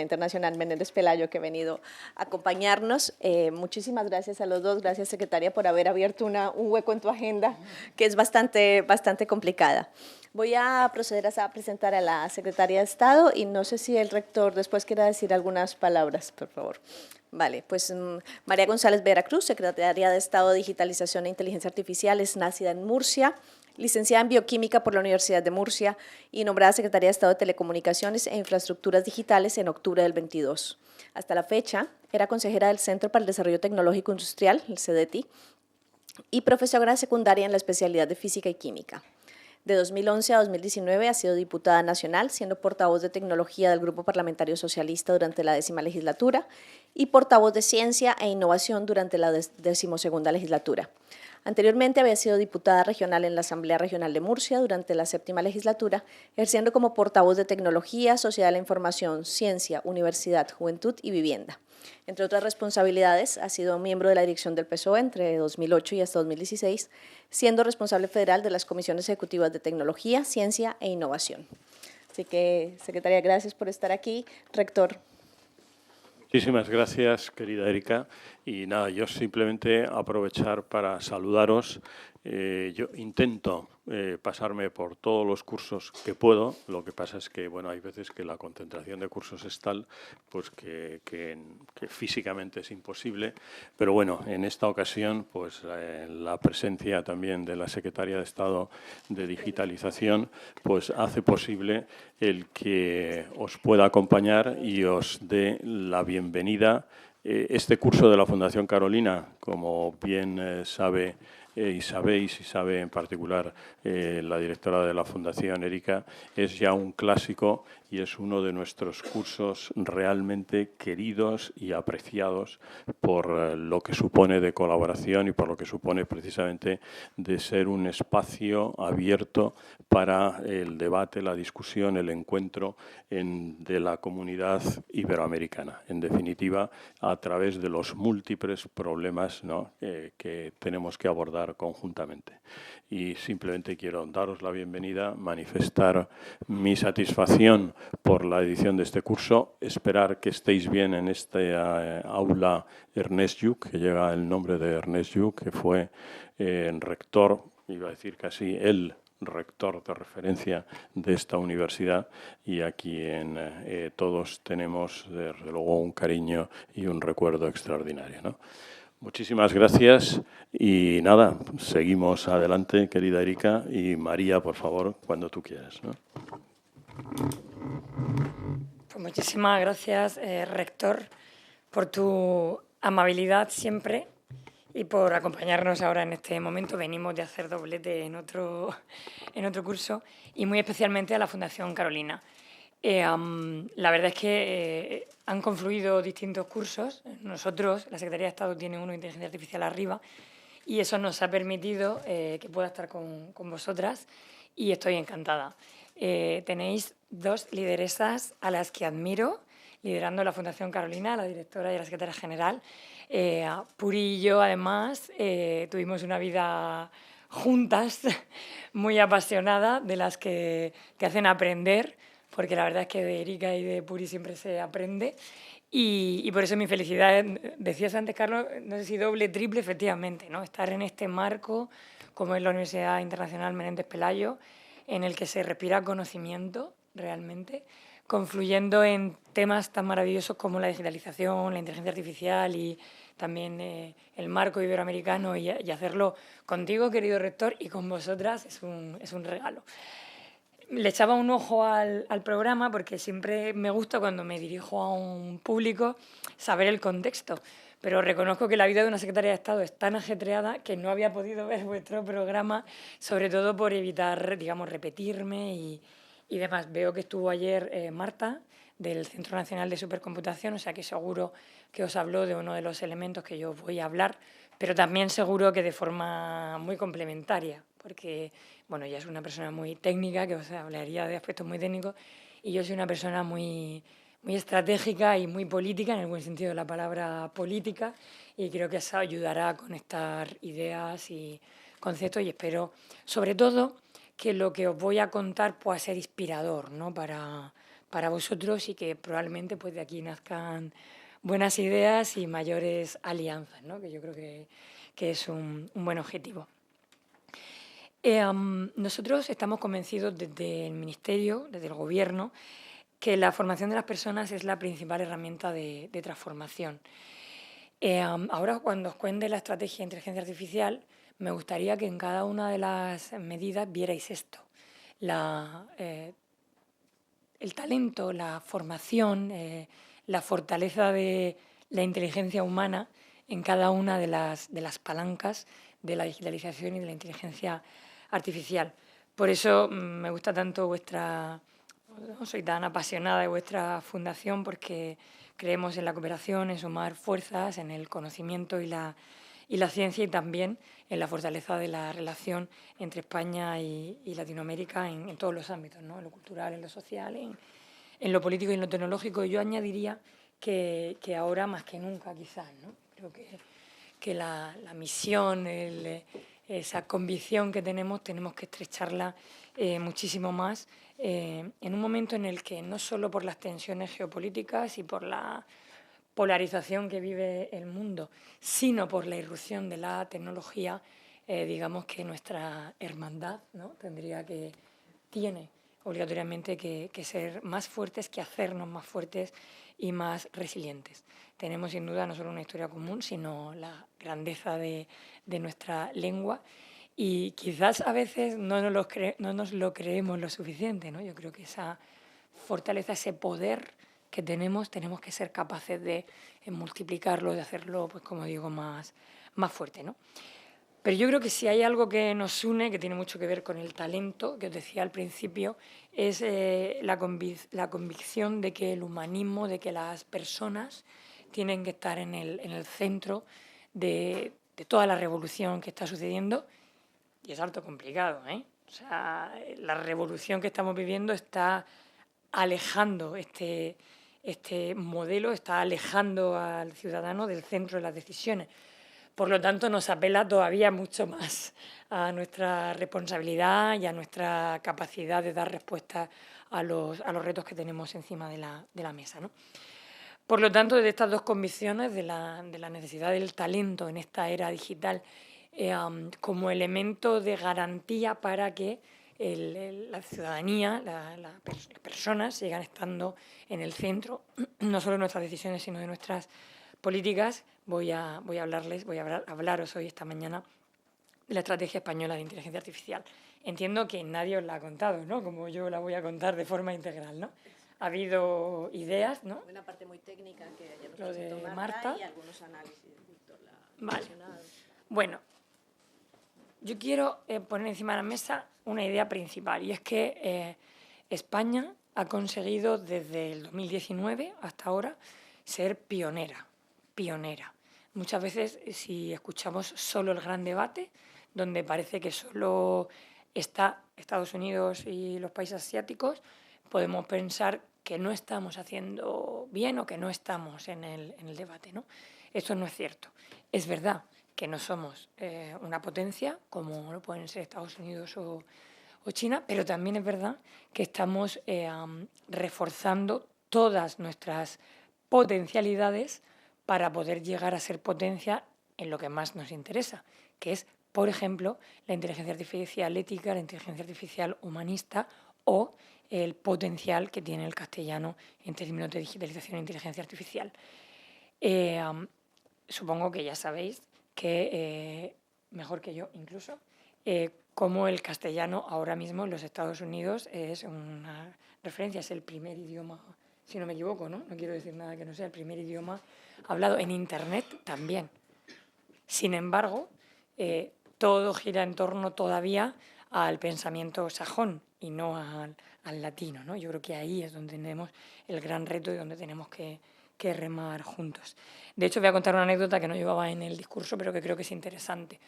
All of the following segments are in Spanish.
Internacional Menéndez Pelayo, que ha venido a acompañarnos. Muchísimas gracias a los dos, gracias secretaria por haber abierto un hueco en tu agenda, que es bastante complicada. Voy a proceder a presentar a la secretaria de Estado y no sé si el rector después quiera decir algunas palabras, por favor. Vale, pues María González Veracruz, secretaria de Estado de Digitalización e Inteligencia Artificial, es nacida en Murcia, licenciada en Bioquímica por la Universidad de Murcia y nombrada Secretaria de Estado de Telecomunicaciones e Infraestructuras Digitales en octubre del 22. Hasta la fecha, era consejera del Centro para el Desarrollo Tecnológico Industrial, el CDTI, y profesora secundaria en la especialidad de Física y Química. De 2011 a 2019 ha sido diputada nacional, siendo portavoz de Tecnología del Grupo Parlamentario Socialista durante la 10ª legislatura y portavoz de Ciencia e Innovación durante la 12ª legislatura. Anteriormente había sido diputada regional en la Asamblea Regional de Murcia durante la 7ª legislatura, ejerciendo como portavoz de Tecnología, Sociedad de la Información, Ciencia, Universidad, Juventud y Vivienda. Entre otras responsabilidades, ha sido miembro de la dirección del PSOE entre 2008 y hasta 2016, siendo responsable federal de las comisiones ejecutivas de Tecnología, Ciencia e Innovación. Así que, secretaria, gracias por estar aquí. Rector. Muchísimas gracias, querida Erika. Y nada, yo simplemente aprovechar para saludaros. Yo intento pasarme por todos los cursos que puedo. Lo que pasa es que, bueno, hay veces que la concentración de cursos es tal, pues que físicamente es imposible. Pero bueno, en esta ocasión, pues la presencia también de la Secretaria de Estado de Digitalización, pues hace posible el que os pueda acompañar y os dé la bienvenida. Este curso de la Fundación Carolina, como bien sabe y sabéis, y sabe en particular la directora de la Fundación, Erika, es ya un clásico y es uno de nuestros cursos realmente queridos y apreciados por lo que supone de colaboración y por lo que supone precisamente de ser un espacio abierto para el debate, la discusión, el encuentro de la comunidad iberoamericana. En definitiva, a través de los múltiples problemas, ¿no?, que tenemos que abordar conjuntamente. Y simplemente quiero daros la bienvenida, manifestar mi satisfacción por la edición de este curso, esperar que estéis bien en esta aula Ernest Lluch, que lleva el nombre de Ernest Lluch, que fue rector, iba a decir casi el rector de referencia de esta universidad, y a quien todos tenemos desde luego un cariño y un recuerdo extraordinario, ¿no? Muchísimas gracias y nada, seguimos adelante, querida Erika, y María, por favor, cuando tú quieras, ¿no? Pues muchísimas gracias, rector, por tu amabilidad siempre y por acompañarnos ahora en este momento. Venimos de hacer doblete en otro curso y muy especialmente a la Fundación Carolina. La verdad es que han confluido distintos cursos. Nosotros, la Secretaría de Estado tiene uno de Inteligencia Artificial arriba y eso nos ha permitido que pueda estar con vosotras y estoy encantada. Tenéis dos lideresas a las que admiro, liderando la Fundación Carolina, la directora y la secretaria general. Puri y yo, además, tuvimos una vida juntas, muy apasionada, de las que hacen aprender, porque la verdad es que de Erika y de Puri siempre se aprende. Y por eso mi felicidad, decías antes, Carlos, no sé si doble, triple, efectivamente, ¿no? Estar en este marco, como es la Universidad Internacional Menéndez Pelayo, en el que se respira conocimiento realmente, confluyendo en temas tan maravillosos como la digitalización, la inteligencia artificial y también el marco iberoamericano, y hacerlo contigo, querido rector, y con vosotras es un regalo. Le echaba un ojo al programa porque siempre me gusta, cuando me dirijo a un público, saber el contexto. Pero reconozco que la vida de una secretaria de Estado es tan ajetreada que no había podido ver vuestro programa, sobre todo por evitar, digamos, repetirme y demás. Veo que estuvo ayer Marta, del Centro Nacional de Supercomputación, o sea que seguro que os habló de uno de los elementos que yo voy a hablar, pero también seguro que de forma muy complementaria, porque bueno, ella es una persona muy técnica, que os hablaría de aspectos muy técnicos, y yo soy una persona muy estratégica y muy política, en el buen sentido de la palabra política, y creo que eso ayudará a conectar ideas y conceptos, y espero, sobre todo, que lo que os voy a contar pueda ser inspirador, ¿no?, para para vosotros y que probablemente pues, de aquí nazcan buenas ideas y mayores alianzas, ¿no? Que yo creo que es un buen objetivo. Nosotros estamos convencidos desde el Ministerio, desde el Gobierno, que la formación de las personas es la principal herramienta de transformación. Ahora, cuando os cuente la estrategia de inteligencia artificial, me gustaría que en cada una de las medidas vierais esto. El talento, la formación, la fortaleza de la inteligencia humana en cada una de las palancas de la digitalización y de la inteligencia artificial. Por eso me gusta tanto soy tan apasionada de vuestra fundación, porque creemos en la cooperación, en sumar fuerzas, en el conocimiento y la ciencia, y también en la fortaleza de la relación entre España y Latinoamérica en todos los ámbitos, ¿no? En lo cultural, en lo social, en lo político y en lo tecnológico. Yo añadiría que ahora más que nunca, quizás, ¿no? Creo que la misión, esa convicción que tenemos que estrecharla muchísimo más en un momento en el que, no solo por las tensiones geopolíticas y por la polarización que vive el mundo, sino por la irrupción de la tecnología, digamos que nuestra hermandad, ¿no? Tiene obligatoriamente que ser más fuertes, que hacernos más fuertes y más resilientes. Tenemos sin duda no solo una historia común, sino la grandeza de nuestra lengua, y quizás a veces no nos lo creemos lo suficiente, ¿no? Yo creo que esa fortaleza, ese poder que tenemos que ser capaces de multiplicarlo, de hacerlo, pues como digo, más fuerte, ¿no? Pero yo creo que si hay algo que nos une, que tiene mucho que ver con el talento, que os decía al principio, es la convicción de que el humanismo, de que las personas tienen que estar en el centro de toda la revolución que está sucediendo, y es harto complicado, ¿eh? O sea, la revolución que estamos viviendo está alejando este modelo, está alejando al ciudadano del centro de las decisiones. Por lo tanto, nos apela todavía mucho más a nuestra responsabilidad y a nuestra capacidad de dar respuesta a los retos que tenemos encima de la mesa, ¿no? Por lo tanto, de estas dos convicciones, de la necesidad del talento en esta era digital como elemento de garantía para que la ciudadanía, las personas sigan estando en el centro, no solo de nuestras decisiones, sino de nuestras políticas, voy a hablaros hoy, esta mañana, de la Estrategia Española de Inteligencia Artificial. Entiendo que nadie os la ha contado, ¿no? Como yo la voy a contar de forma integral, ¿no? Ha habido ideas, ¿no? Una parte muy técnica que ya nos Lo de presentó Marta y algunos análisis. Víctor la ha Vale. mencionado. Bueno, yo quiero poner encima de la mesa una idea principal, y es que España ha conseguido desde el 2019 hasta ahora ser pionera. Muchas veces, si escuchamos solo el gran debate, donde parece que solo está Estados Unidos y los países asiáticos, podemos pensar que no estamos haciendo bien o que no estamos en el debate, ¿no? Esto no es cierto. Es verdad que no somos una potencia, como lo pueden ser Estados Unidos o China, pero también es verdad que estamos reforzando todas nuestras potencialidades para poder llegar a ser potencia en lo que más nos interesa, que es, por ejemplo, la inteligencia artificial ética, la inteligencia artificial humanista o el potencial que tiene el castellano en términos de digitalización e inteligencia artificial. Supongo que ya sabéis que, mejor que yo incluso, cómo el castellano ahora mismo en los Estados Unidos es una referencia, es el primer idioma, si no me equivoco, ¿no? No quiero decir nada que no sea el primer idioma hablado en Internet también. Sin embargo, todo gira en torno todavía al pensamiento sajón y no al latino, ¿no? Yo creo que ahí es donde tenemos el gran reto y donde tenemos que remar juntos. De hecho, voy a contar una anécdota que no llevaba en el discurso, pero que creo que es interesante.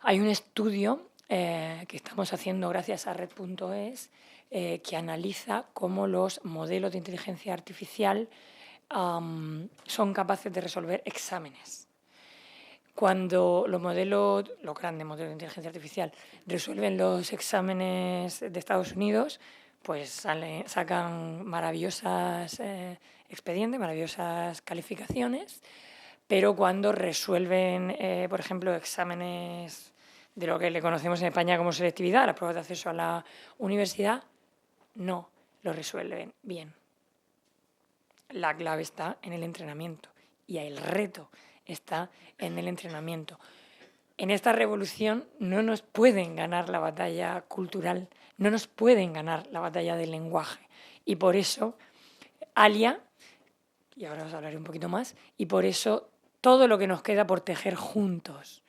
Hay un estudio que estamos haciendo gracias a Red.es que analiza cómo los modelos de inteligencia artificial son capaces de resolver exámenes. Cuando los grandes modelos de inteligencia artificial resuelven los exámenes de Estados Unidos, pues sacan maravillosas expedientes, maravillosas calificaciones, pero cuando resuelven, por ejemplo, exámenes de lo que le conocemos en España como selectividad, las pruebas de acceso a la universidad, no lo resuelven bien. La clave está en el entrenamiento y el reto está en el entrenamiento. En esta revolución no nos pueden ganar la batalla cultural, no nos pueden ganar la batalla del lenguaje. Y por eso, ALIA, y ahora os hablaré un poquito más, y por eso todo lo que nos queda por tejer juntos,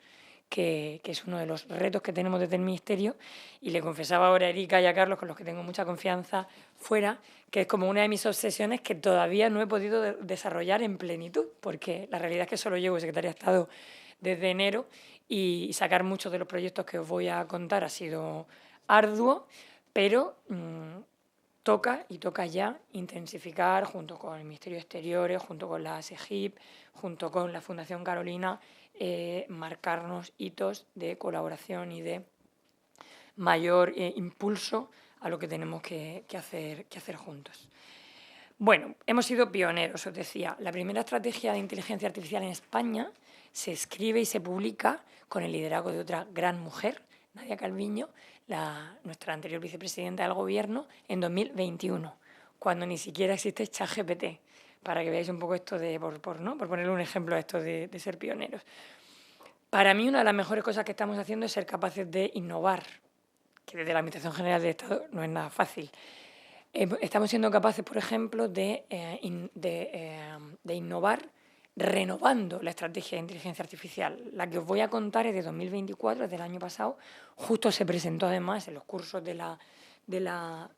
que es uno de los retos que tenemos desde el Ministerio, y le confesaba ahora a Erika y a Carlos, con los que tengo mucha confianza fuera, que es como una de mis obsesiones que todavía no he podido desarrollar en plenitud, porque la realidad es que solo llevo Secretaria de Estado desde enero y sacar muchos de los proyectos que os voy a contar ha sido arduo, pero toca ya intensificar junto con el Ministerio de Exteriores, junto con la SEGIP, junto con la Fundación Carolina, marcarnos hitos de colaboración y de mayor impulso a lo que tenemos que hacer juntos. Bueno, hemos sido pioneros, os decía. La primera estrategia de inteligencia artificial en España se escribe y se publica con el liderazgo de otra gran mujer, Nadia Calviño, nuestra anterior vicepresidenta del Gobierno, en 2021, cuando ni siquiera existe ChatGPT, para que veáis un poco esto de, por ponerle un ejemplo a esto de ser pioneros. Para mí, una de las mejores cosas que estamos haciendo es ser capaces de innovar, que desde la Administración General del Estado no es nada fácil. Estamos siendo capaces, por ejemplo, de innovar renovando la estrategia de inteligencia artificial. La que os voy a contar es de 2024, es del año pasado. Justo se presentó además en los cursos de la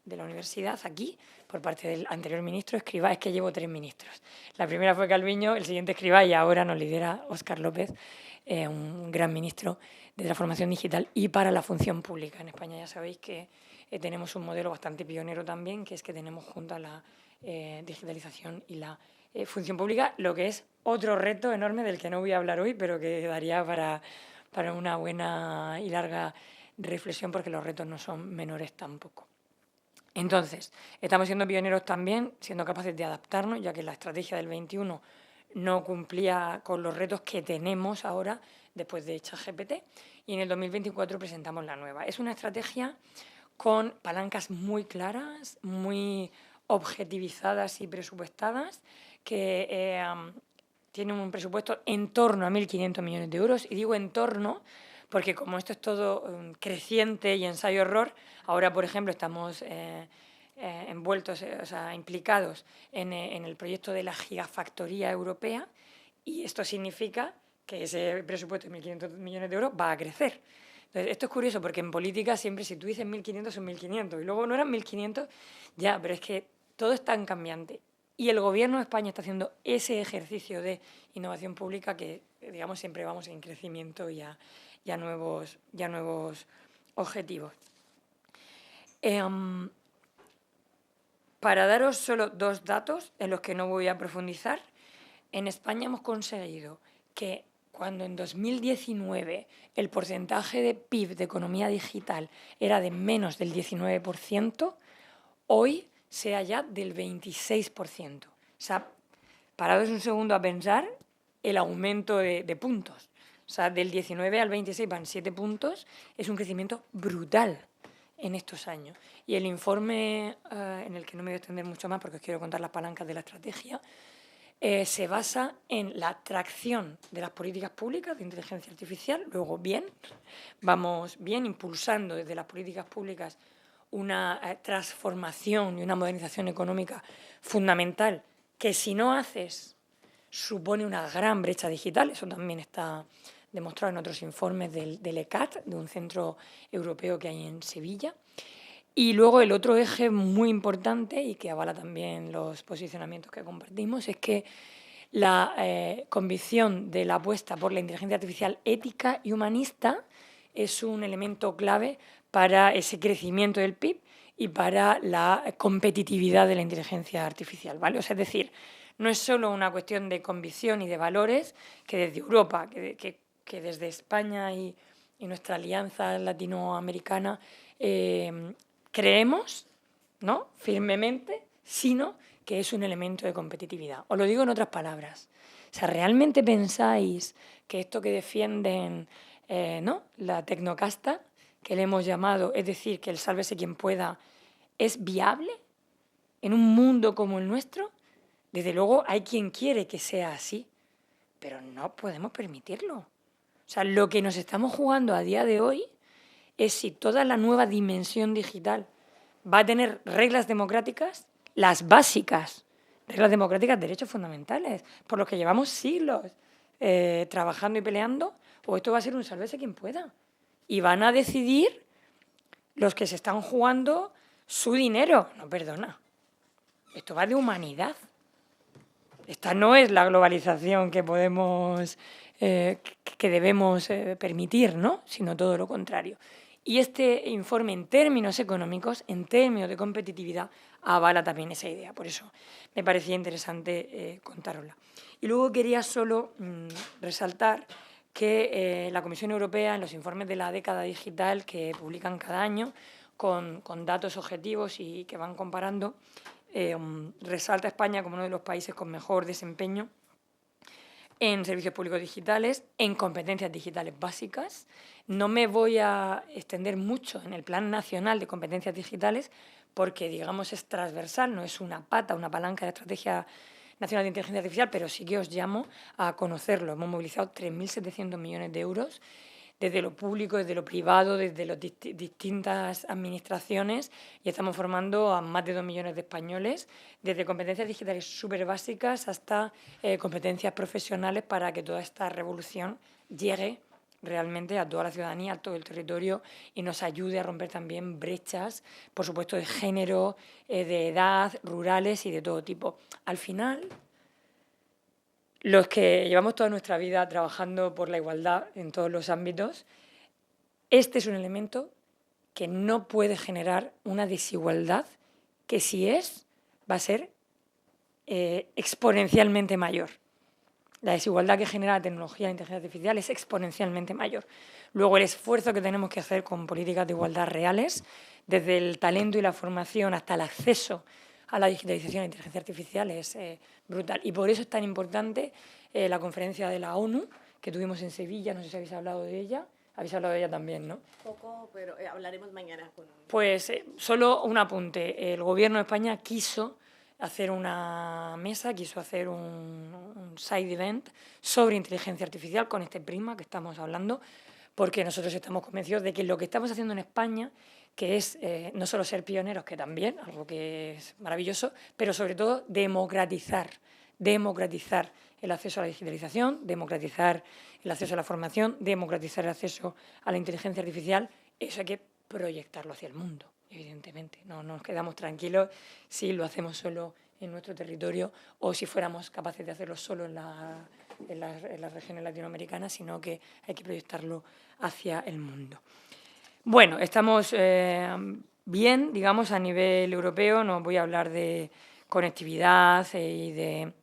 universidad aquí, por parte del anterior ministro Escrivá. Es que llevo 3 ministros. La primera fue Calviño, el siguiente Escrivá y ahora nos lidera Óscar López, un gran ministro de transformación digital y para la función pública. En España ya sabéis que tenemos un modelo bastante pionero también, que es que tenemos junta la digitalización y la función pública, lo que es otro reto enorme del que no voy a hablar hoy, pero que daría para una buena y larga reflexión, porque los retos no son menores tampoco. Entonces, estamos siendo pioneros también, siendo capaces de adaptarnos, ya que la estrategia del 21 no cumplía con los retos que tenemos ahora después de ChatGPT, y en el 2024 presentamos la nueva. Es una estrategia con palancas muy claras, muy objetivizadas y presupuestadas, que tiene un presupuesto en torno a 1.500 millones de euros. Y digo en torno porque como esto es todo creciente y ensayo-error, ahora, por ejemplo, estamos envueltos, implicados en el proyecto de la gigafactoría europea, y esto significa que ese presupuesto de 1.500 millones de euros va a crecer. Entonces, esto es curioso porque en política siempre si tú dices 1.500 son 1.500 y luego no eran 1.500, ya, pero es que todo es tan cambiante. Y el Gobierno de España está haciendo ese ejercicio de innovación pública que, digamos, siempre vamos en crecimiento y a nuevos objetivos. Para daros solo 2 datos en los que no voy a profundizar, en España hemos conseguido que cuando en 2019 el porcentaje de PIB de economía digital era de menos del 19%, hoy sea ya del 26%. O sea, parados un segundo a pensar el aumento de puntos. O sea, del 19 al 26 van 7 puntos, es un crecimiento brutal en estos años. Y el informe, en el que no me voy a extender mucho más porque os quiero contar las palancas de la estrategia, se basa en la atracción de las políticas públicas de inteligencia artificial. Luego, vamos bien impulsando desde las políticas públicas una transformación y una modernización económica fundamental, que si no haces supone una gran brecha digital. Eso también está demostrado en otros informes del ECAT, de un centro europeo que hay en Sevilla. Y luego el otro eje muy importante y que avala también los posicionamientos que compartimos es que la convicción de la apuesta por la inteligencia artificial ética y humanista es un elemento clave para ese crecimiento del PIB y para la competitividad de la inteligencia artificial, ¿vale? O sea, es decir, no es solo una cuestión de convicción y de valores que desde Europa, que desde España y nuestra alianza latinoamericana creemos ¿no?, firmemente, sino que es un elemento de competitividad. Os lo digo en otras palabras. O sea, ¿realmente pensáis que esto que defienden ¿no?, la tecnocasta, que le hemos llamado, es decir, que el sálvese quien pueda, es viable en un mundo como el nuestro? Desde luego hay quien quiere que sea así, pero no podemos permitirlo. O sea, lo que nos estamos jugando a día de hoy es si toda la nueva dimensión digital va a tener reglas democráticas, las básicas, reglas democráticas, derechos fundamentales, por los que llevamos siglos trabajando y peleando, o esto va a ser un sálvese quien pueda. Y van a decidir los que se están jugando su dinero. No, perdona. Esto va de humanidad. Esta no es la globalización que podemos, que debemos permitir, ¿no?, sino todo lo contrario. Y este informe, en términos económicos, en términos de competitividad, avala también esa idea. Por eso me parecía interesante contárosla. Y luego quería solo resaltar que la Comisión Europea, en los informes de la década digital que publican cada año, con datos objetivos y que van comparando, resalta a España como uno de los países con mejor desempeño en servicios públicos digitales, en competencias digitales básicas. No me voy a extender mucho en el Plan Nacional de Competencias Digitales porque, digamos, es transversal, no es una pata, una palanca de Estrategia Nacional de Inteligencia Artificial, pero sí que os llamo a conocerlo. Hemos movilizado 3.700 millones de euros desde lo público, desde lo privado, desde las distintas administraciones, y estamos formando a más de 2 millones de españoles, desde competencias digitales súper básicas hasta competencias profesionales, para que toda esta revolución llegue realmente a toda la ciudadanía, a todo el territorio, y nos ayude a romper también brechas, por supuesto, de género, de edad, rurales y de todo tipo. Al final, los que llevamos toda nuestra vida trabajando por la igualdad en todos los ámbitos, este es un elemento que no puede generar una desigualdad que, si es, va a ser exponencialmente mayor. La desigualdad que genera la tecnología de inteligencia artificial es exponencialmente mayor. Luego, el esfuerzo que tenemos que hacer con políticas de igualdad reales, desde el talento y la formación hasta el acceso a la digitalización e inteligencia artificial, es brutal. Y por eso es tan importante la conferencia de la ONU que tuvimos en Sevilla. No sé si habéis hablado de ella. Habéis hablado de ella también, ¿no? Poco, pero hablaremos mañana. Pues solo un apunte. El Gobierno de España quiso hacer una mesa, quiso hacer un side event sobre inteligencia artificial con este prisma que estamos hablando, porque nosotros estamos convencidos de que lo que estamos haciendo en España, que es no solo ser pioneros, que también, algo que es maravilloso, pero sobre todo democratizar el acceso a la digitalización, democratizar el acceso a la formación, democratizar el acceso a la inteligencia artificial. Eso hay que proyectarlo hacia el mundo, evidentemente. No nos quedamos tranquilos si lo hacemos solo en nuestro territorio o si fuéramos capaces de hacerlo solo en las regiones latinoamericanas, sino que hay que proyectarlo hacia el mundo. Bueno, estamos bien, digamos, a nivel europeo. No voy a hablar de conectividad y de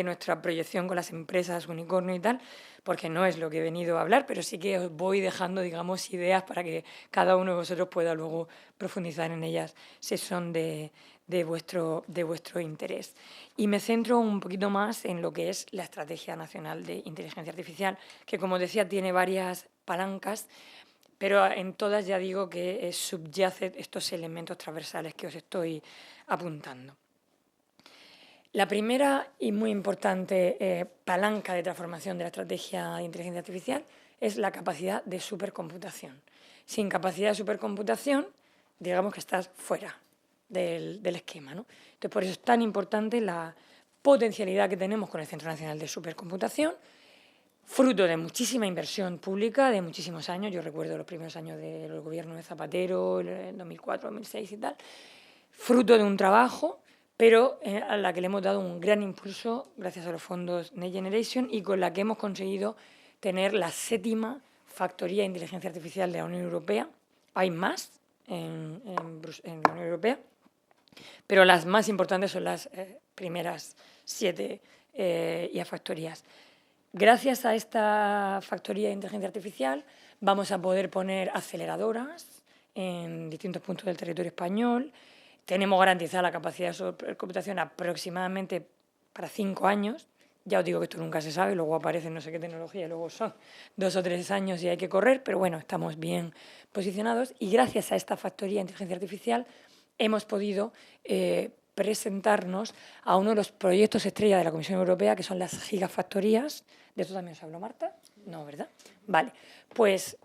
nuestra proyección con las empresas unicornio y tal, porque no es lo que he venido a hablar, pero sí que os voy dejando, digamos, ideas para que cada uno de vosotros pueda luego profundizar en ellas si son de vuestro interés. Y me centro un poquito más en lo que es la Estrategia Nacional de Inteligencia Artificial, que, como decía, tiene varias palancas, pero en todas ya digo que subyace estos elementos transversales que os estoy apuntando. La primera y muy importante palanca de transformación de la estrategia de inteligencia artificial es la capacidad de supercomputación. Sin capacidad de supercomputación, digamos que estás fuera del esquema, ¿no? Entonces, por eso es tan importante la potencialidad que tenemos con el Centro Nacional de Supercomputación, fruto de muchísima inversión pública, de muchísimos años. Yo recuerdo los primeros años del gobierno de Zapatero, en 2004, 2006 y tal, fruto de un trabajo, pero a la que le hemos dado un gran impulso gracias a los fondos Next Generation, y con la que hemos conseguido tener la 7ª factoría de inteligencia artificial de la Unión Europea. Hay más en la Unión Europea, pero las más importantes son las primeras 7 factorías. Gracias a esta factoría de inteligencia artificial vamos a poder poner aceleradoras en distintos puntos del territorio español, tenemos garantizada la capacidad de supercomputación aproximadamente para 5 años. Ya os digo que esto nunca se sabe, luego aparece no sé qué tecnología, luego son 2 o 3 años y hay que correr, pero bueno, estamos bien posicionados y gracias a esta factoría de inteligencia artificial hemos podido presentarnos a uno de los proyectos estrella de la Comisión Europea, que son las gigafactorías. ¿De esto también os habló Marta? No, ¿verdad? Vale, pues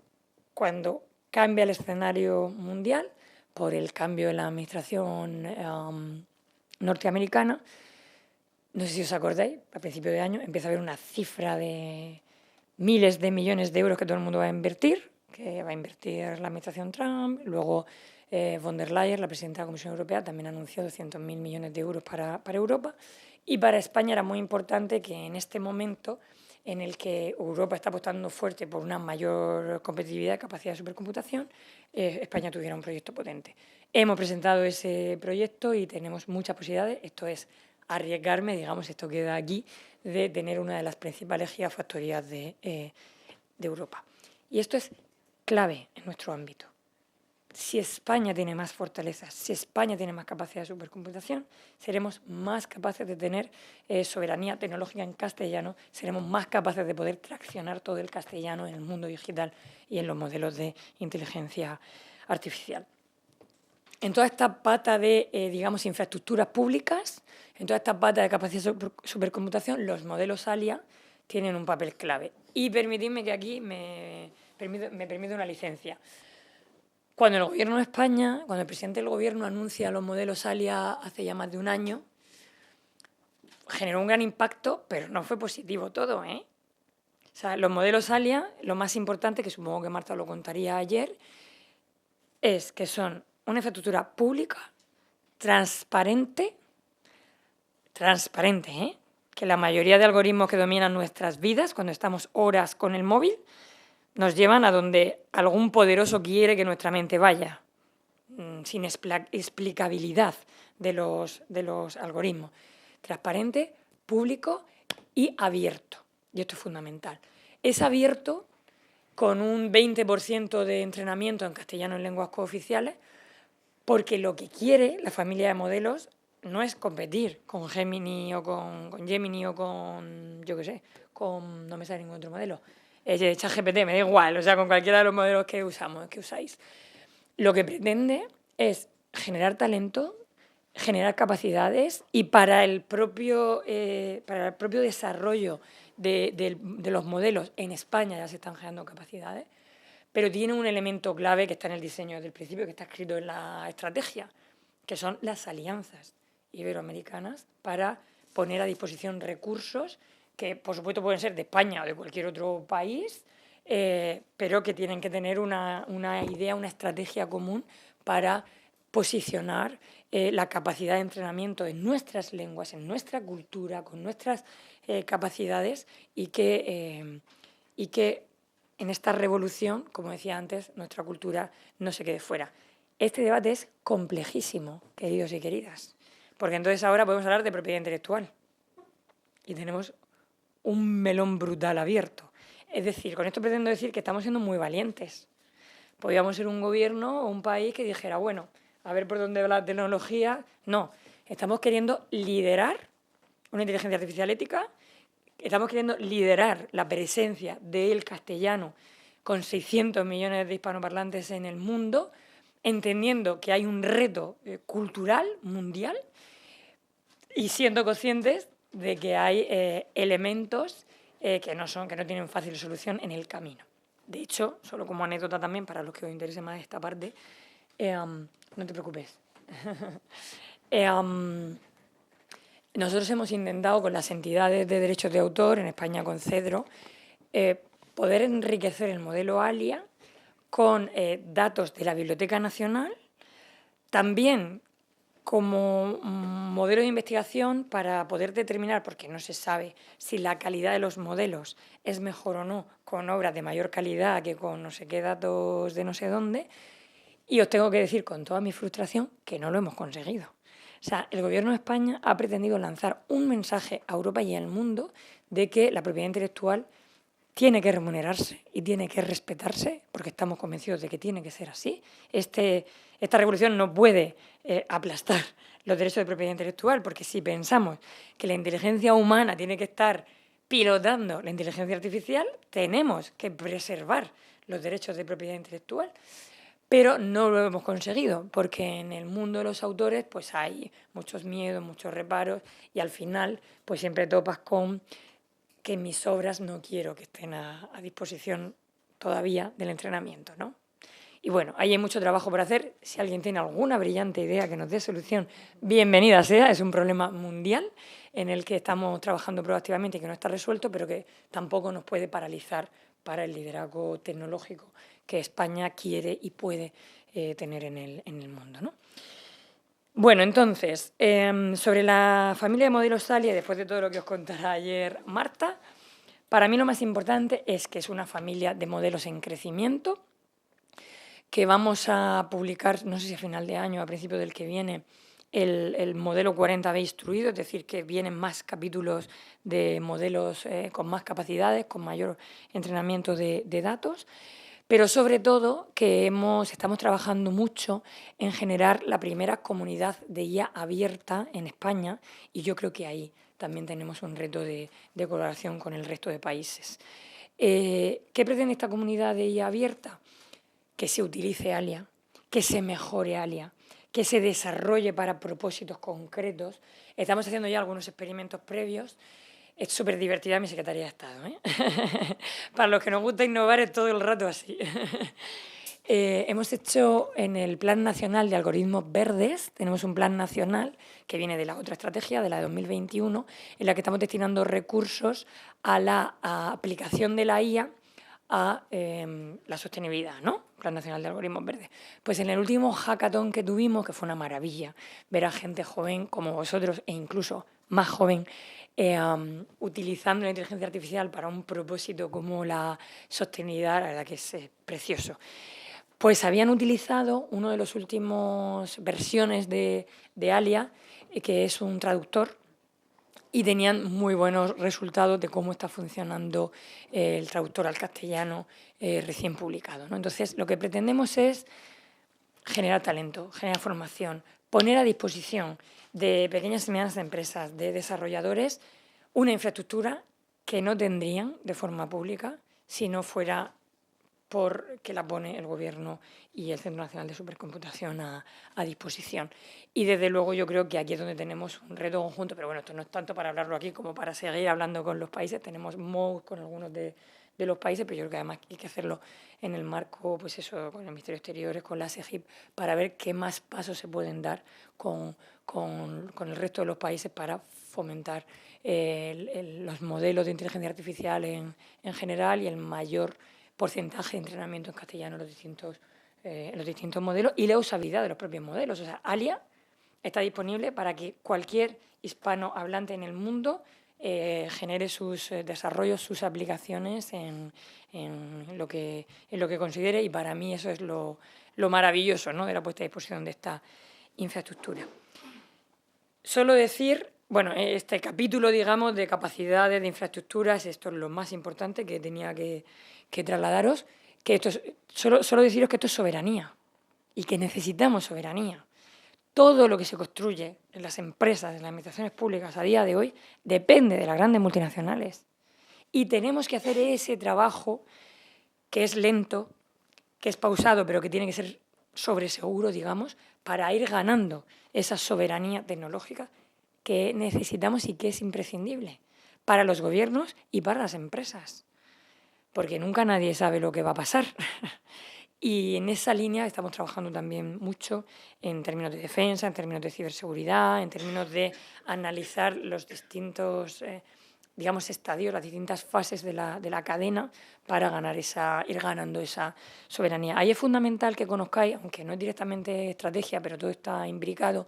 cuando cambia el escenario mundial por el cambio en la administración norteamericana, no sé si os acordáis, a principio de año empieza a haber una cifra de miles de millones de euros que todo el mundo va a invertir, que va a invertir la administración Trump. Luego von der Leyen, la presidenta de la Comisión Europea, también anunció 200.000 millones de euros para Europa. Y para España era muy importante que en este momento en el que Europa está apostando fuerte por una mayor competitividad y capacidad de supercomputación, España tuviera un proyecto potente. Hemos presentado ese proyecto y tenemos muchas posibilidades. Esto es arriesgarme, digamos, esto queda aquí, de tener una de las principales gigafactorías de Europa. Y esto es clave en nuestro ámbito. Si España tiene más fortalezas, si España tiene más capacidad de supercomputación, seremos más capaces de tener soberanía tecnológica en castellano, seremos más capaces de poder traccionar todo el castellano en el mundo digital y en los modelos de inteligencia artificial. En toda esta pata de, digamos, infraestructuras públicas, en toda esta pata de capacidad de supercomputación, los modelos ALIA tienen un papel clave. Y permitidme que aquí me permite una licencia. Cuando el Gobierno de España, cuando el presidente del Gobierno anuncia los modelos ALIA hace ya más de un año, generó un gran impacto, pero no fue positivo todo, ¿eh? O sea, los modelos ALIA, lo más importante, que supongo que Marta lo contaría ayer, es que son una infraestructura pública, transparente, ¿eh? Que la mayoría de algoritmos que dominan nuestras vidas, cuando estamos horas con el móvil, nos llevan a donde algún poderoso quiere que nuestra mente vaya, sin explicabilidad de los algoritmos. Transparente, público y abierto. Y esto es fundamental. Es abierto con un 20% de entrenamiento en castellano en lenguas cooficiales, porque lo que quiere la familia de modelos no es competir con Gemini o con Gemini o con, yo qué sé, con, no me sale ningún otro modelo, ChatGPT, me da igual, o sea, con cualquiera de los modelos que usáis. Lo que pretende es generar talento, generar capacidades y para el propio desarrollo de los modelos en España ya se están generando capacidades, pero tiene un elemento clave que está en el diseño desde el principio, que está escrito en la estrategia, que son las alianzas iberoamericanas para poner a disposición recursos que, por supuesto, pueden ser de España o de cualquier otro país, pero que tienen que tener una idea, una estrategia común para posicionar la capacidad de entrenamiento en nuestras lenguas, en nuestra cultura, con nuestras capacidades y que en esta revolución, como decía antes, nuestra cultura no se quede fuera. Este debate es complejísimo, queridos y queridas, porque entonces ahora podemos hablar de propiedad intelectual y tenemos un melón brutal abierto. Es decir, con esto pretendo decir que estamos siendo muy valientes. Podríamos ser un gobierno o un país que dijera, bueno, a ver por dónde va la tecnología. No, estamos queriendo liderar una inteligencia artificial ética, estamos queriendo liderar la presencia del castellano con 600 millones de hispanoparlantes en el mundo, entendiendo que hay un reto cultural mundial y siendo conscientes de que hay elementos que no tienen fácil solución en el camino. De hecho, solo como anécdota también, para los que os interese más esta parte, no te preocupes. Nosotros hemos intentado con las entidades de derechos de autor, en España con Cedro, poder enriquecer el modelo ALIA con datos de la Biblioteca Nacional, también como modelo de investigación para poder determinar, porque no se sabe si la calidad de los modelos es mejor o no con obras de mayor calidad que con no sé qué datos de no sé dónde, y os tengo que decir con toda mi frustración que no lo hemos conseguido. O sea, el Gobierno de España ha pretendido lanzar un mensaje a Europa y al mundo de que la propiedad intelectual tiene que remunerarse y tiene que respetarse, porque estamos convencidos de que tiene que ser así. Esta revolución no puede aplastar los derechos de propiedad intelectual, porque si pensamos que la inteligencia humana tiene que estar pilotando la inteligencia artificial, tenemos que preservar los derechos de propiedad intelectual. Pero no lo hemos conseguido, porque en el mundo de los autores pues hay muchos miedos, muchos reparos, y al final pues siempre topas con que mis obras no quiero que estén a disposición todavía del entrenamiento, ¿no? Y bueno, ahí hay mucho trabajo por hacer. Si alguien tiene alguna brillante idea que nos dé solución, bienvenida sea. Es un problema mundial en el que estamos trabajando proactivamente y que no está resuelto, pero que tampoco nos puede paralizar para el liderazgo tecnológico que España quiere y puede tener en el mundo, ¿no? Bueno, entonces, sobre la familia de modelos Alia, después de todo lo que os contará ayer Marta, para mí lo más importante es que es una familia de modelos en crecimiento, que vamos a publicar, no sé si a final de año o a principio del que viene, el modelo 40B instruido, es decir, que vienen más capítulos de modelos con más capacidades, con mayor entrenamiento de datos, pero sobre todo que estamos trabajando mucho en generar la primera comunidad de IA abierta en España, y yo creo que ahí también tenemos un reto de colaboración con el resto de países. ¿Qué pretende esta comunidad de IA abierta? Que se utilice Alia, que se mejore Alia, que se desarrolle para propósitos concretos. Estamos haciendo ya algunos experimentos previos. Es súper divertida mi secretaría de Estado, ¿eh? Para los que nos gusta innovar es todo el rato así. Hemos hecho en el Plan Nacional de Algoritmos Verdes, tenemos un plan nacional que viene de la otra estrategia, de la de 2021, en la que estamos destinando recursos a la aplicación de la IA a la sostenibilidad, ¿no? Plan Nacional de Algoritmos Verdes. Pues en el último hackathon que tuvimos, que fue una maravilla, ver a gente joven como vosotros e incluso más joven, utilizando la inteligencia artificial para un propósito como la sostenibilidad, la verdad que es precioso. Pues habían utilizado uno de los últimos versiones de Alia, que es un traductor, y tenían muy buenos resultados de cómo está funcionando el traductor al castellano recién publicado, ¿no? Entonces, lo que pretendemos es generar talento, generar formación, poner a disposición de pequeñas y medianas empresas, de desarrolladores, una infraestructura que no tendrían de forma pública si no fuera porque la pone el Gobierno y el Centro Nacional de Supercomputación a disposición. Y desde luego yo creo que aquí es donde tenemos un reto conjunto, pero bueno, esto no es tanto para hablarlo aquí como para seguir hablando con los países. Tenemos MOOC con algunos de los países, pero yo creo que además hay que hacerlo en el marco, pues eso, con el Ministerio de Exteriores, con la SEGIP, para ver qué más pasos se pueden dar con el resto de los países para fomentar los modelos de inteligencia artificial en general y el mayor porcentaje de entrenamiento en castellano en los distintos modelos y la usabilidad de los propios modelos. O sea, Alia está disponible para que cualquier hispanohablante en el mundo genere sus desarrollos, sus aplicaciones en lo que considere, y para mí eso es lo maravilloso, ¿no?, de la puesta a disposición de esta infraestructura. Solo decir, bueno, este capítulo, digamos, de capacidades, de infraestructuras, esto es lo más importante que tenía que trasladaros, que esto es, solo deciros que esto es soberanía y que necesitamos soberanía. Todo lo que se construye en las empresas, en las administraciones públicas a día de hoy, depende de las grandes multinacionales. Y tenemos que hacer ese trabajo que es lento, que es pausado, pero que tiene que ser sobreseguro, digamos, para ir ganando esa soberanía tecnológica que necesitamos y que es imprescindible para los gobiernos y para las empresas, porque nunca nadie sabe lo que va a pasar. Y en esa línea estamos trabajando también mucho en términos de defensa, en términos de ciberseguridad, en términos de analizar los distintos estadios, las distintas fases de la cadena para ir ganando esa soberanía. Ahí es fundamental que conozcáis, aunque no es directamente estrategia, pero todo está imbricado,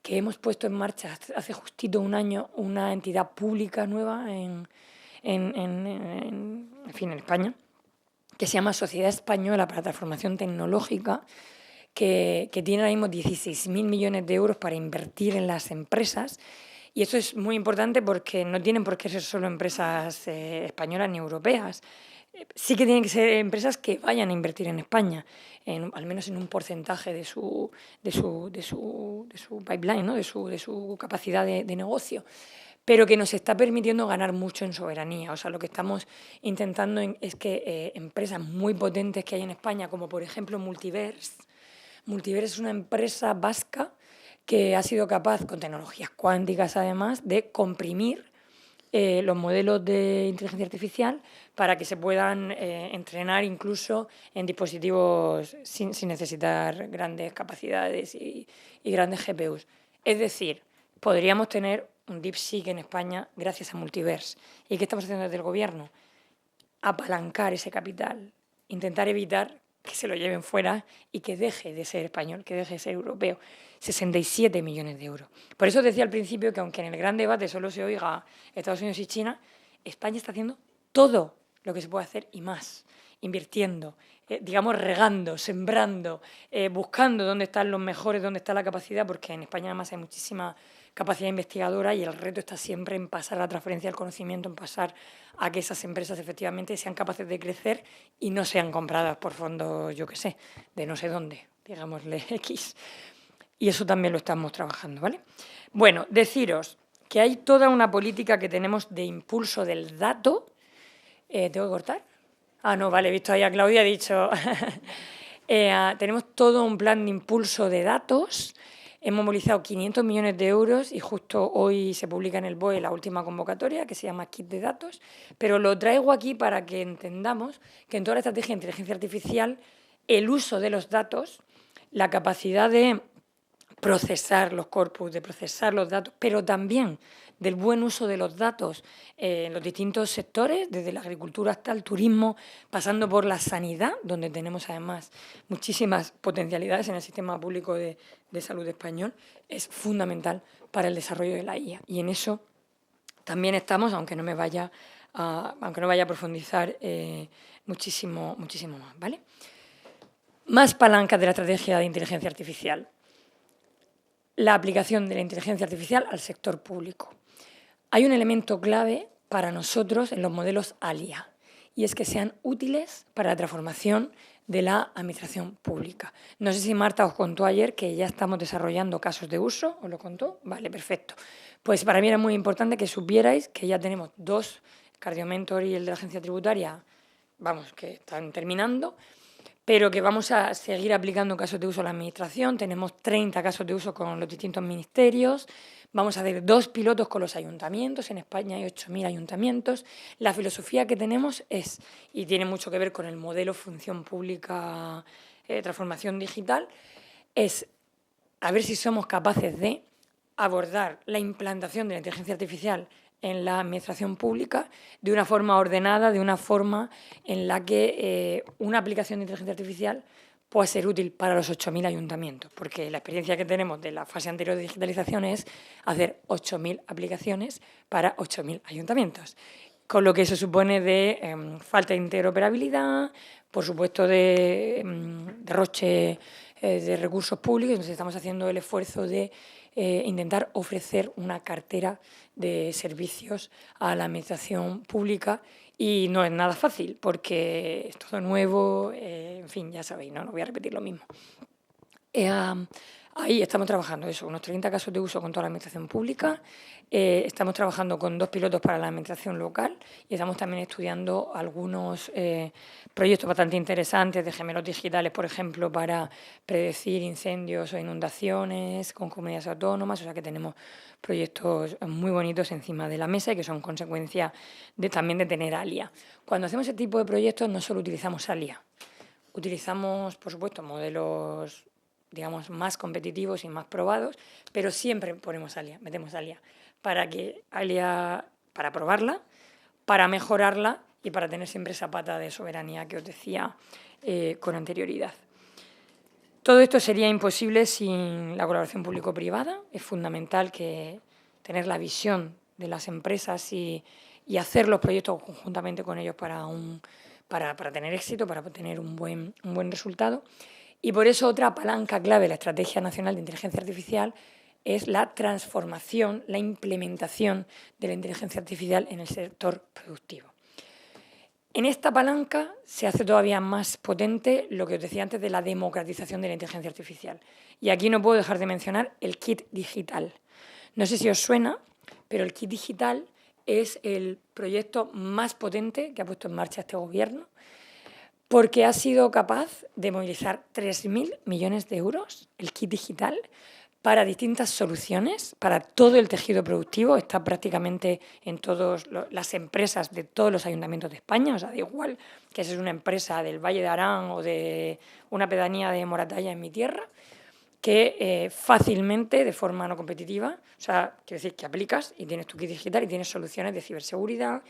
que hemos puesto en marcha hace justito un año una entidad pública nueva en España, que se llama Sociedad Española para la Transformación Tecnológica, que tiene ahora mismo 16.000 millones de euros para invertir en las empresas Y esto es muy importante porque no tienen por qué ser solo empresas españolas ni europeas. Sí que tienen que ser empresas que vayan a invertir en España, al menos en un porcentaje de su pipeline, ¿no? de su capacidad de negocio, pero que nos está permitiendo ganar mucho en soberanía. O sea, lo que estamos intentando es que empresas muy potentes que hay en España, como por ejemplo Multiverse es una empresa vasca que ha sido capaz, con tecnologías cuánticas además, de comprimir los modelos de inteligencia artificial para que se puedan entrenar incluso en dispositivos sin necesitar grandes capacidades y grandes GPUs. Es decir, podríamos tener un DeepSeek en España gracias a Multiverse. ¿Y qué estamos haciendo desde el Gobierno? Apalancar ese capital, intentar evitar que se lo lleven fuera y que deje de ser español, que deje de ser europeo. 67 millones de euros. Por eso decía al principio que aunque en el gran debate solo se oiga Estados Unidos y China, España está haciendo todo lo que se puede hacer y más, invirtiendo, digamos regando, sembrando, buscando dónde están los mejores, dónde está la capacidad, porque en España además hay muchísima capacidad investigadora y el reto está siempre en pasar a la transferencia del conocimiento, en pasar a que esas empresas efectivamente sean capaces de crecer y no sean compradas por fondos, yo qué sé, de no sé dónde, digámosle X. Y eso también lo estamos trabajando, ¿vale? Bueno, deciros que hay toda una política que tenemos de impulso del dato. ¿Tengo que cortar? Ah, no, vale, he visto ahí a Claudia, he dicho... tenemos todo un plan de impulso de datos. Hemos movilizado 500 millones de euros y justo hoy se publica en el BOE la última convocatoria, que se llama Kit de Datos, pero lo traigo aquí para que entendamos que en toda la estrategia de inteligencia artificial el uso de los datos, la capacidad de procesar los corpus, de procesar los datos, pero también del buen uso de los datos en los distintos sectores, desde la agricultura hasta el turismo, pasando por la sanidad, donde tenemos además muchísimas potencialidades en el sistema público de salud español, es fundamental para el desarrollo de la IA. Y en eso también estamos, aunque no vaya a profundizar muchísimo más, ¿vale? Más palancas de la estrategia de inteligencia artificial. La aplicación de la inteligencia artificial al sector público. Hay un elemento clave para nosotros en los modelos ALIA, y es que sean útiles para la transformación de la administración pública. No sé si Marta os contó ayer que ya estamos desarrollando casos de uso, ¿os lo contó? Vale, perfecto. Pues para mí era muy importante que supierais que ya tenemos 2, Cardiomentor y el de la Agencia Tributaria, vamos, que están terminando, pero que vamos a seguir aplicando casos de uso a la Administración. Tenemos 30 casos de uso con los distintos ministerios. Vamos a hacer 2 pilotos con los ayuntamientos. En España hay 8.000 ayuntamientos. La filosofía que tenemos es, y tiene mucho que ver con el modelo función pública, transformación digital, es a ver si somos capaces de abordar la implantación de la inteligencia artificial en la administración pública de una forma ordenada, de una forma en la que una aplicación de inteligencia artificial pueda ser útil para los 8.000 ayuntamientos, porque la experiencia que tenemos de la fase anterior de digitalización es hacer 8.000 aplicaciones para 8.000 ayuntamientos, con lo que eso supone de falta de interoperabilidad, por supuesto de derroche de recursos públicos. Entonces estamos haciendo el esfuerzo de intentar ofrecer una cartera de servicios a la administración pública y no es nada fácil porque es todo nuevo, en fin, ya sabéis, no voy a repetir lo mismo. Ahí estamos trabajando eso, unos 30 casos de uso con toda la administración pública, estamos trabajando con 2 pilotos para la administración local y estamos también estudiando algunos proyectos bastante interesantes de gemelos digitales, por ejemplo, para predecir incendios o inundaciones con comunidades autónomas. O sea que tenemos proyectos muy bonitos encima de la mesa y que son consecuencia también de tener ALIA. Cuando hacemos ese tipo de proyectos no solo utilizamos ALIA, utilizamos, por supuesto, modelos digamos, más competitivos y más probados, pero siempre ponemos ALIA, metemos ALIA, para probarla, para mejorarla y para tener siempre esa pata de soberanía que os decía con anterioridad. Todo esto sería imposible sin la colaboración público-privada. Es fundamental que tener la visión de las empresas y hacer los proyectos conjuntamente con ellos para tener éxito, para tener un buen resultado. Y por eso otra palanca clave de la Estrategia Nacional de Inteligencia Artificial es la transformación, la implementación de la inteligencia artificial en el sector productivo. En esta palanca se hace todavía más potente lo que os decía antes de la democratización de la inteligencia artificial. Y aquí no puedo dejar de mencionar el kit digital. No sé si os suena, pero el kit digital es el proyecto más potente que ha puesto en marcha este gobierno, porque ha sido capaz de movilizar 3.000 millones de euros, el kit digital, para distintas soluciones, para todo el tejido productivo. Está prácticamente en todas las empresas de todos los ayuntamientos de España, o sea, da igual que seas una empresa del Valle de Arán o de una pedanía de Moratalla en mi tierra, que fácilmente, de forma no competitiva, o sea, quiero decir que aplicas y tienes tu kit digital y tienes soluciones de ciberseguridad,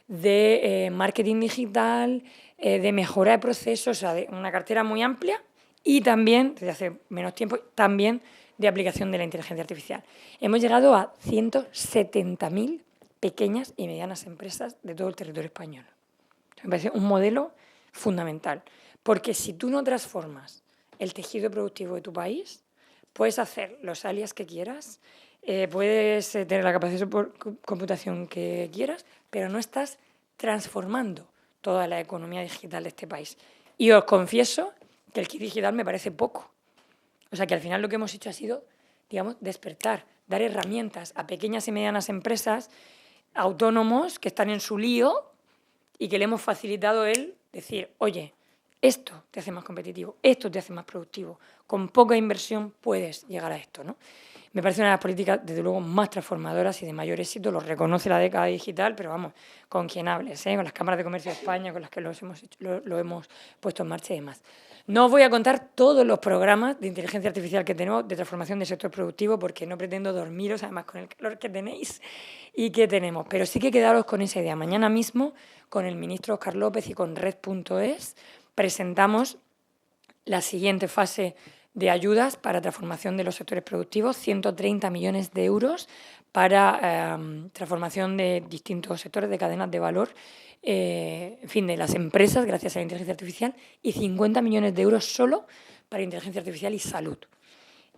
de marketing digital, de mejora de procesos, o sea, de una cartera muy amplia y también, desde hace menos tiempo, también de aplicación de la inteligencia artificial. Hemos llegado a 170.000 pequeñas y medianas empresas de todo el territorio español. Me parece un modelo fundamental, porque si tú no transformas el tejido productivo de tu país, puedes hacer los alias que quieras, puedes tener la capacidad de computación que quieras, pero no estás transformando toda la economía digital de este país. Y os confieso que el kit digital me parece poco. O sea, que al final lo que hemos hecho ha sido, digamos, despertar, dar herramientas a pequeñas y medianas empresas, autónomos que están en su lío y que le hemos facilitado el decir, oye, esto te hace más competitivo, esto te hace más productivo. Con poca inversión puedes llegar a esto, ¿no? Me parece una de las políticas, desde luego, más transformadoras y de mayor éxito. Lo reconoce la década digital, pero vamos, con quien hables, con las cámaras de comercio de España, con las que lo hemos puesto en marcha y demás. No os voy a contar todos los programas de inteligencia artificial que tenemos de transformación del sector productivo, porque no pretendo dormiros, además, con el calor que tenéis y que tenemos. Pero sí que quedaros con esa idea. Mañana mismo, con el ministro Óscar López y con Red.es, presentamos la siguiente fase de ayudas para transformación de los sectores productivos, 130 millones de euros para transformación de distintos sectores de cadenas de valor, en fin, de las empresas gracias a la inteligencia artificial, y 50 millones de euros solo para inteligencia artificial y salud.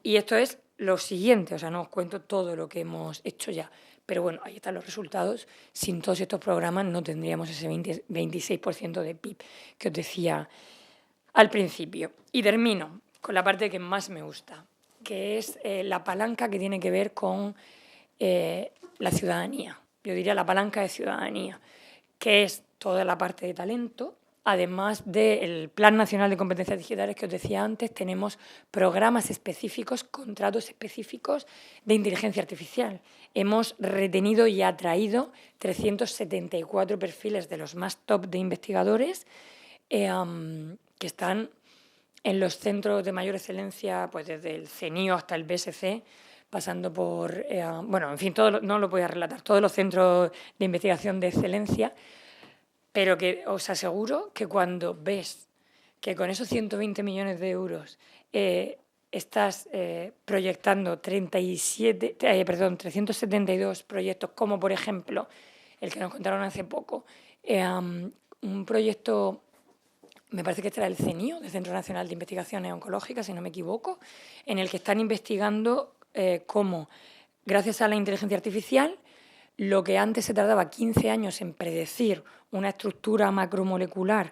Y esto es lo siguiente, o sea, no os cuento todo lo que hemos hecho ya, pero bueno, ahí están los resultados. Sin todos estos programas no tendríamos ese 26% de PIB que os decía al principio. Y termino con la parte que más me gusta, que es la palanca que tiene que ver con la ciudadanía. Yo diría la palanca de ciudadanía, que es toda la parte de talento. Además del Plan Nacional de Competencias Digitales que os decía antes, tenemos programas específicos, contratos específicos de inteligencia artificial. Hemos retenido y atraído 374 perfiles de los más top de investigadores que están en los centros de mayor excelencia, pues desde el CENIO hasta el BSC, pasando por, bueno, en fin, no lo voy a relatar, todos los centros de investigación de excelencia, pero que os aseguro que cuando ves que con esos 120 millones de euros estás proyectando 372 proyectos, como por ejemplo el que nos contaron hace poco, un proyecto, me parece que este era el CENIO, del Centro Nacional de Investigaciones Oncológicas, si no me equivoco, en el que están investigando cómo, gracias a la inteligencia artificial, lo que antes se tardaba 15 años en predecir una estructura macromolecular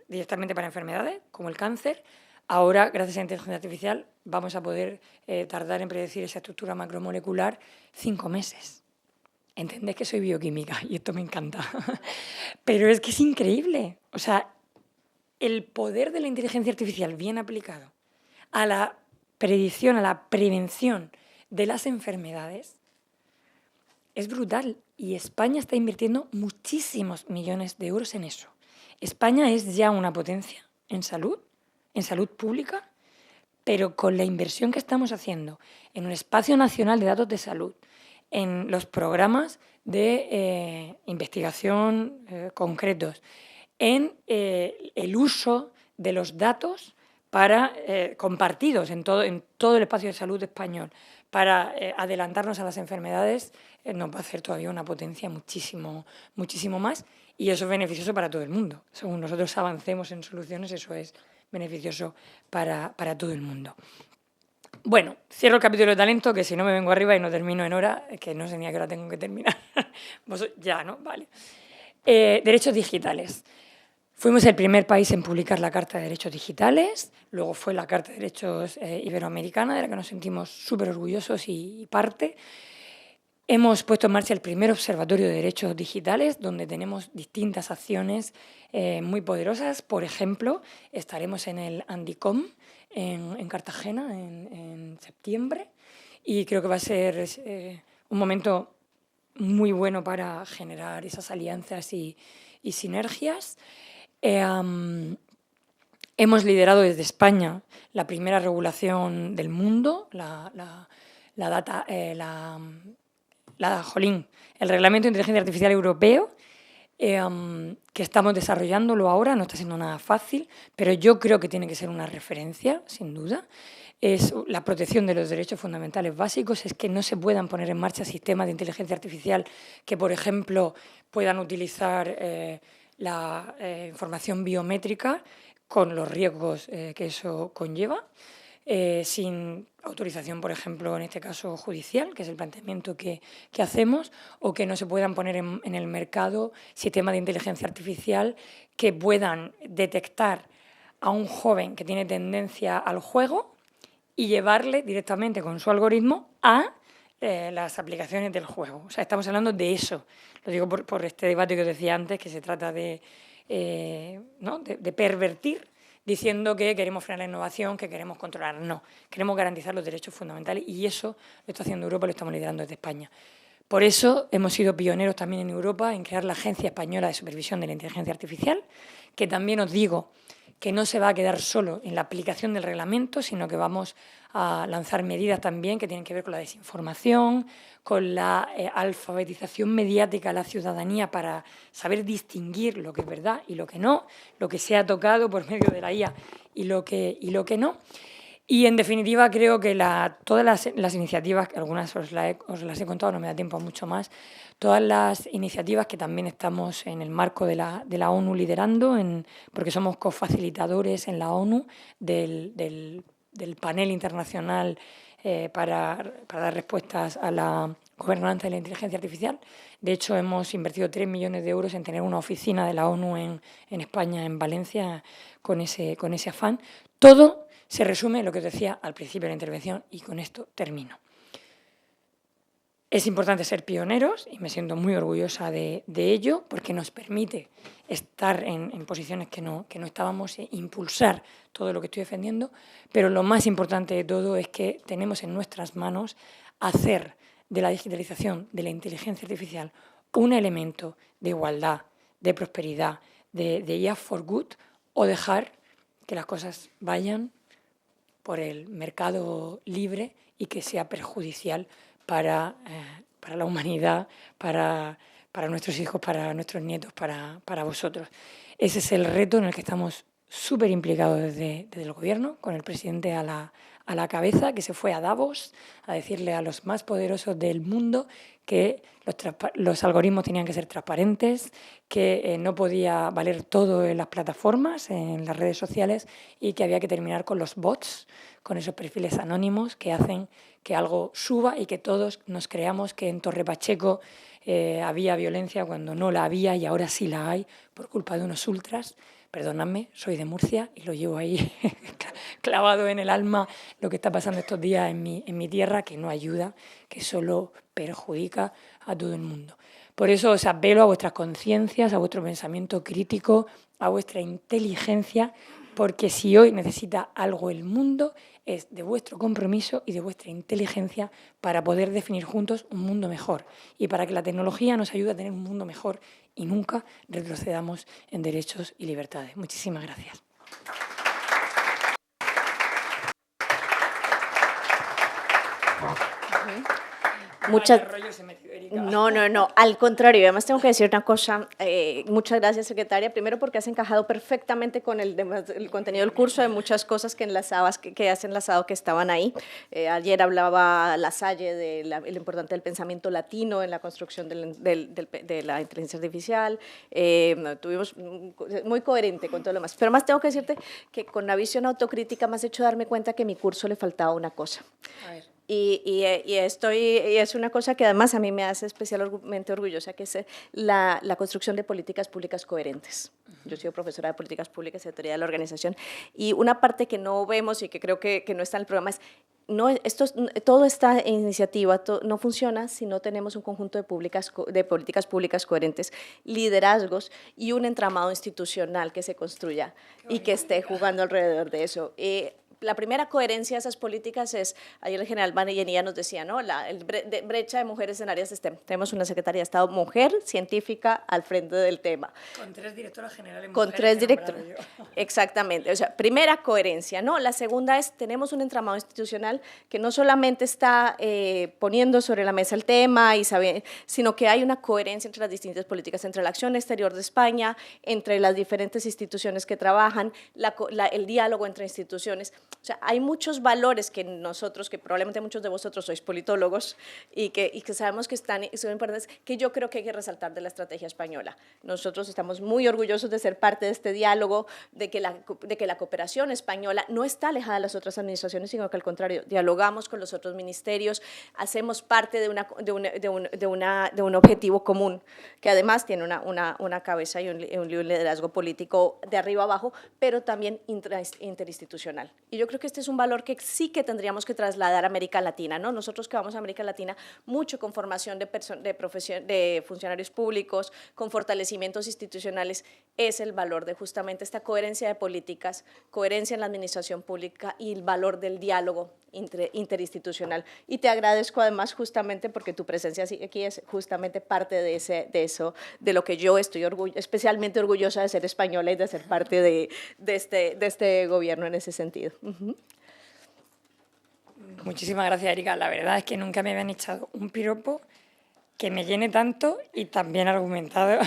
directamente para enfermedades, como el cáncer, ahora, gracias a la inteligencia artificial, vamos a poder tardar en predecir esa estructura macromolecular 5 meses. Entendéis que soy bioquímica y esto me encanta. Pero es que es increíble. O sea, el poder de la inteligencia artificial bien aplicado a la predicción, a la prevención de las enfermedades es brutal. Y España está invirtiendo muchísimos millones de euros en eso. España es ya una potencia en salud pública, pero con la inversión que estamos haciendo en un espacio nacional de datos de salud, en los programas de investigación concretos, en el uso de los datos para compartidos en todo el espacio de salud español, para adelantarnos a las enfermedades, nos va a hacer todavía una potencia muchísimo, muchísimo más, y eso es beneficioso para todo el mundo. Según nosotros avancemos en soluciones, eso es beneficioso para todo el mundo. Bueno, cierro el capítulo de talento, que si no me vengo arriba y no termino en hora, es que no sé ni a qué hora tengo que terminar. Ya, ¿no? Vale. Derechos digitales. Fuimos el primer país en publicar la Carta de Derechos Digitales, luego fue la Carta de Derechos Iberoamericana, de la que nos sentimos súper orgullosos y parte. Hemos puesto en marcha el primer observatorio de derechos digitales, donde tenemos distintas acciones muy poderosas. Por ejemplo, estaremos en el Andicom, en Cartagena, en septiembre, y creo que va a ser un momento muy bueno para generar esas alianzas y sinergias. Hemos liderado desde España la primera regulación del mundo, el Reglamento de Inteligencia Artificial Europeo, que estamos desarrollándolo ahora, no está siendo nada fácil, pero yo creo que tiene que ser una referencia, sin duda. Es la protección de los derechos fundamentales básicos, es que no se puedan poner en marcha sistemas de inteligencia artificial que, por ejemplo, puedan utilizar la información biométrica con los riesgos que eso conlleva, sin autorización, por ejemplo, en este caso judicial, que es el planteamiento que hacemos, o que no se puedan poner en el mercado sistemas de inteligencia artificial que puedan detectar a un joven que tiene tendencia al juego y llevarle directamente con su algoritmo a las aplicaciones del juego. O sea, estamos hablando de eso. Lo digo por este debate que os decía antes, que se trata de pervertir, diciendo que queremos frenar la innovación, que queremos controlar. No, queremos garantizar los derechos fundamentales y eso lo está haciendo Europa, lo estamos liderando desde España. Por eso hemos sido pioneros también en Europa en crear la Agencia Española de Supervisión de la Inteligencia Artificial, que también os digo que no se va a quedar solo en la aplicación del reglamento, sino que vamos a lanzar medidas también que tienen que ver con la desinformación, con la alfabetización mediática a la ciudadanía para saber distinguir lo que es verdad y lo que no, lo que se ha tocado por medio de la IA y lo que no. Y, en definitiva, creo que todas las iniciativas, que algunas os las he contado, no me da tiempo a mucho más, todas las iniciativas que también estamos en el marco de la ONU liderando, porque somos cofacilitadores en la ONU del panel internacional para dar respuestas a la gobernanza de la inteligencia artificial. De hecho, hemos invertido 3 millones de euros en tener una oficina de la ONU en España, en Valencia, con ese afán. Todo se resume en lo que os decía al principio de la intervención y con esto termino. Es importante ser pioneros y me siento muy orgullosa de ello porque nos permite estar en posiciones que no estábamos, impulsar todo lo que estoy defendiendo, pero lo más importante de todo es que tenemos en nuestras manos hacer de la digitalización, de la inteligencia artificial, un elemento de igualdad, de prosperidad, de IA for good, o dejar que las cosas vayan por el mercado libre y que sea perjudicial para la humanidad, para nuestros hijos, para nuestros nietos, para vosotros. Ese es el reto en el que estamos súper implicados desde el Gobierno, con el presidente a la cabeza, que se fue a Davos a decirle a los más poderosos del mundo que los algoritmos tenían que ser transparentes, que no podía valer todo en las plataformas, en las redes sociales, y que había que terminar con los bots, con esos perfiles anónimos que hacen que algo suba y que todos nos creamos que en Torre Pacheco había violencia cuando no la había y ahora sí la hay por culpa de unos ultras. Perdonadme, soy de Murcia y lo llevo ahí clavado en el alma lo que está pasando estos días en mi tierra, que no ayuda, que solo perjudica a todo el mundo. Por eso os apelo a vuestras conciencias, a vuestro pensamiento crítico, a vuestra inteligencia, porque si hoy necesita algo el mundo es de vuestro compromiso y de vuestra inteligencia para poder definir juntos un mundo mejor y para que la tecnología nos ayude a tener un mundo mejor y nunca retrocedamos en derechos y libertades. Muchísimas gracias. Muchas... Vaya rollo se metió Erika. No, al contrario, además tengo que decir una cosa, muchas gracias secretaria, primero porque has encajado perfectamente con el contenido del curso, de muchas cosas que enlazabas, que has enlazado que estaban ahí. Ayer hablaba Lasalle de lo importante del pensamiento latino en la construcción de la inteligencia artificial, tuvimos muy coherente con todo lo demás, pero más tengo que decirte que con una visión autocrítica me has hecho darme cuenta que a mi curso le faltaba una cosa. A ver. Y es una cosa que además a mí me hace especialmente orgullosa, que es la construcción de políticas públicas coherentes. Yo he sido profesora de políticas públicas y de teoría de la organización, y una parte que no vemos y que creo que no está en el programa es, toda esta iniciativa no funciona si no tenemos un conjunto de políticas públicas coherentes, liderazgos y un entramado institucional que se construya y que esté jugando alrededor de eso. La primera coherencia de esas políticas es, ayer el general Manillenía nos decía, ¿no? Brecha de mujeres en áreas de STEM. Tenemos una Secretaría de Estado mujer científica al frente del tema. Con 3 directoras generales Con mujeres. 3 directoras, exactamente. O sea, primera coherencia, ¿no? La segunda es, tenemos un entramado institucional que no solamente está poniendo sobre la mesa el tema, sino que hay una coherencia entre las distintas políticas, entre la acción exterior de España, entre las diferentes instituciones que trabajan, el diálogo entre instituciones. O sea, hay muchos valores que nosotros, que probablemente muchos de vosotros sois politólogos y que sabemos que son importantes, que yo creo que hay que resaltar de la estrategia española. Nosotros estamos muy orgullosos de ser parte de este diálogo, de que la cooperación española no está alejada de las otras administraciones, sino que al contrario, dialogamos con los otros ministerios, hacemos parte de un objetivo común, que además tiene una cabeza y un liderazgo político de arriba abajo, pero también interinstitucional. Y yo creo que este es un valor que sí que tendríamos que trasladar a América Latina, ¿no? Nosotros que vamos a América Latina mucho con formación de funcionarios públicos, con fortalecimientos institucionales, es el valor de justamente esta coherencia de políticas, coherencia en la administración pública y el valor del diálogo interinstitucional. Y te agradezco además justamente porque tu presencia aquí es justamente parte de eso, de lo que yo estoy especialmente orgullosa de ser española y de ser parte de este gobierno en ese sentido. Muchísimas gracias, Erika. La verdad es que nunca me habían echado un piropo que me llene tanto y tan bien argumentado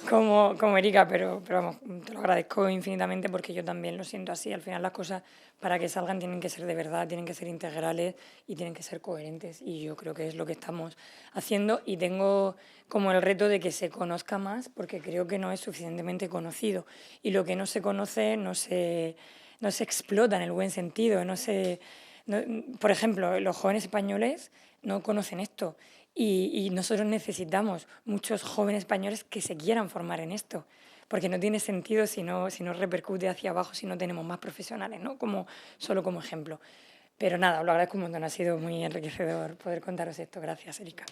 como Erika, pero vamos, te lo agradezco infinitamente porque yo también lo siento así. Al final las cosas para que salgan tienen que ser de verdad, tienen que ser integrales y tienen que ser coherentes, y yo creo que es lo que estamos haciendo, y tengo como el reto de que se conozca más porque creo que no es suficientemente conocido, y lo que no se conoce no se explota en el buen sentido. Por ejemplo, los jóvenes españoles no conocen esto. Y nosotros necesitamos muchos jóvenes españoles que se quieran formar en esto, porque no tiene sentido si no repercute hacia abajo, si no tenemos más profesionales, ¿no? Solo como ejemplo. Pero nada, os lo agradezco un montón, ha sido muy enriquecedor poder contaros esto. Gracias, Erika.